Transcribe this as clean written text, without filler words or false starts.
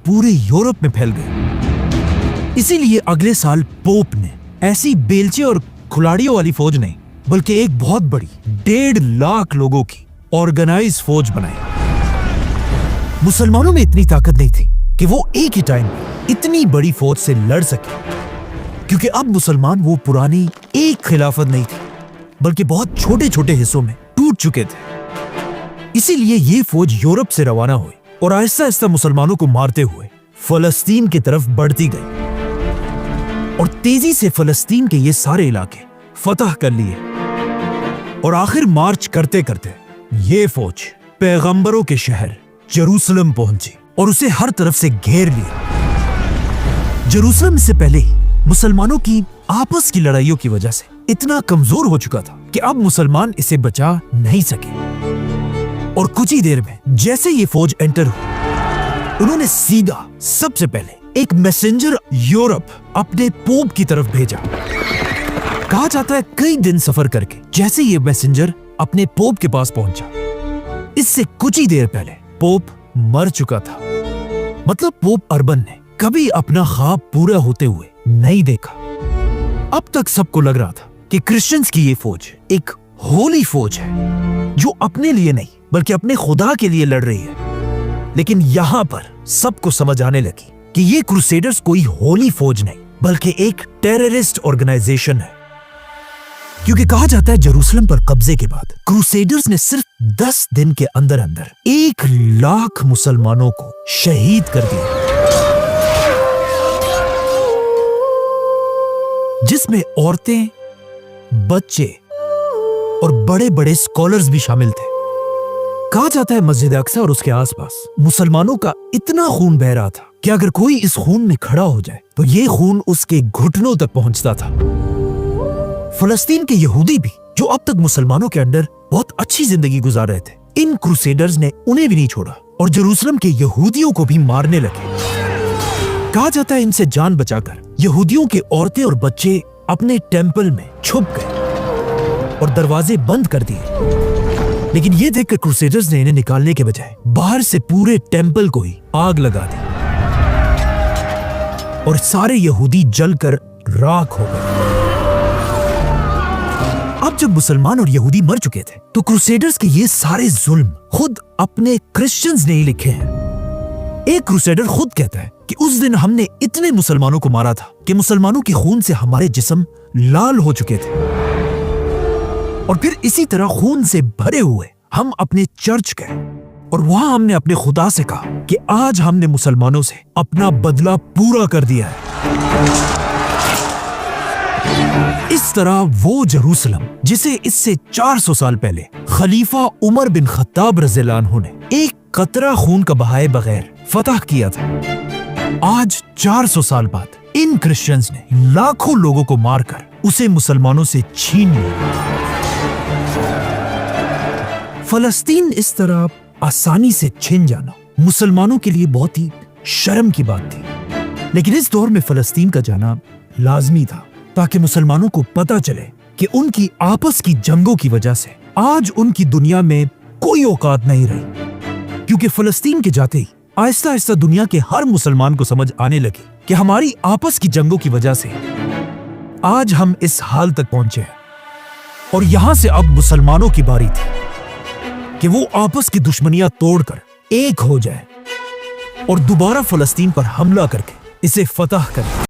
पूरे यूरोप में फैल गई। इसीलिए अगले साल पोप ने ऐसी बेलचे और खिलाड़ियों वाली फौज नहीं बल्कि एक बहुत बड़ी 1.5 लाख लोगों की ऑर्गेनाइज फौज बनाई। मुसलमानों में इतनी ताकत नहीं थी कि वो एक ही टाइम इतनी बड़ी फौज से लड़ सके, क्योंकि अब मुसलमान वो पुरानी एक खिलाफत नहीं थी बल्कि बहुत छोटे छोटे हिस्सों में टूट चुके थे। इसीलिए ये फौज यूरोप से रवाना हुई और आहिस्ता आहिस्ता मुसलमानों को मारते हुए फलस्तीन की तरफ बढ़ती गई और तेजी से फलस्तीन के ये सारे इलाके फतह कर लिए। और आखिर मार्च करते करते ये फौज पैगंबरों के शहर जेरूसलम पहुंची और उसे हर तरफ से घेर लिया। जेरूसलम से पहले ही मुसलमानों की आपस की लड़ाइयों की वजह से इतना कमजोर हो चुका था कि अब मुसलमान इसे बचा नहीं सके। और कुछ ही देर में जैसे ये फौज एंटर हुई, उन्होंने सीधा सबसे पहले एक मैसेंजर यूरोप अपने पोप की तरफ भेजा। कहा जाता है कई दिन सफर करके जैसे ये मैसेंजर अपने पोप के पास पहुंचा, इससे कुछ ही देर पहले पोप मर चुका था। मतलब पोप अर्बन ने कभी अपना ख्वाब पूरा होते हुए नहीं देखा। अब तक सबको लग रहा था कि क्रिश्चियंस की ये फौज एक होली फौज है जो अपने लिए नहीं बल्कि अपने खुदा के लिए लड़ रही है। लेकिन यहां पर सबको समझ आने लगी कि ये क्रूसेडर्स कोई होली फौज नहीं बल्कि एक टेररिस्ट ऑर्गेनाइजेशन है, क्योंकि कहा जाता है जेरूसलम पर कब्जे के बाद क्रूसेडर्स ने सिर्फ 10 दिन के अंदर अंदर 1 लाख मुसलमानों को शहीद कर दिया, जिसमें औरतें, बच्चे और बड़े बड़े स्कॉलर्स भी शामिल थे। कहा जाता है मस्जिद अक्सा और उसके आसपास मुसलमानों का इतना खून बह रहा था कि अगर कोई इस खून में खड़ा हो जाए तो ये खून उसके घुटनों तक पहुंचता था। फलस्तीन के यहूदी भी जो अब तक मुसलमानों के अंडर बहुत अच्छी जिंदगी गुजार रहे थे, इन क्रूसेडर्स ने उन्हें भी नहीं छोड़ा और जेरूसलम के यहूदियों को भी मारने लगे। कहा जाता है इनसे जान बचाकर यहूदियों के औरतें और बच्चे अपने टेंपल में छुप गए और दरवाजे बंद कर दिए। लेकिन ये देखकर क्रूसेडर्स ने इन्हें निकालने के बजाय बाहर से पूरे टेंपल को ही आग लगा दी और सारे यहूदी जलकर राख हो गए। अब जब मुसलमान और यहूदी मर चुके थे तो क्रूसेडर्स के ये सारे जुल्म खुद अपने क्रिश्चियंस ने ही लिखे हैं। एक क्रूसेडर खुद कहता है कि उस दिन हमने इतने मुसलमानों को मारा था कि मुसलमानों के खून से हमारे जिस्म लाल हो चुके थे। और फिर इसी तरह खून से भरे हुए हम अपने चर्च गए और वहां हमने अपने खुदा से कहा कि आज हमने मुसलमानों से अपना बदला पूरा कर दिया है। इस तरह वो जेरूसलम जिसे इससे 400 साल पहले खलीफा उमर बिन खत्ताब रज़ियल्लाहु अन्हु ने एक कतरा खून का बहाए बगैर फतह किया था, आज 400 साल बाद इन क्रिश्चियंस ने लाखों लोगों को मारकर उसे मुसलमानों से छीन लिया। फलस्तीन इस तरह आसानी से छिन जाना मुसलमानों के लिए बहुत ही शर्म की बात थी, लेकिन इस दौर में फलस्तीन का जाना लाजमी था ताकि मुसलमानों को पता चले कि उनकी आपस की जंगों की वजह से आज उनकी दुनिया में कोई औकात नहीं रही। क्योंकि फलस्तीन के जाते ही आहिस्ता आहिस्ता दुनिया के हर मुसलमान को समझ आने लगी कि हमारी आपस की जंगों की वजह से आज हम इस हाल तक पहुंचे हैं। और यहां से अब मुसलमानों की बारी थी कि वो आपस की दुश्मनियां तोड़कर एक हो जाए और दोबारा फलस्तीन पर हमला करके इसे फतह करें।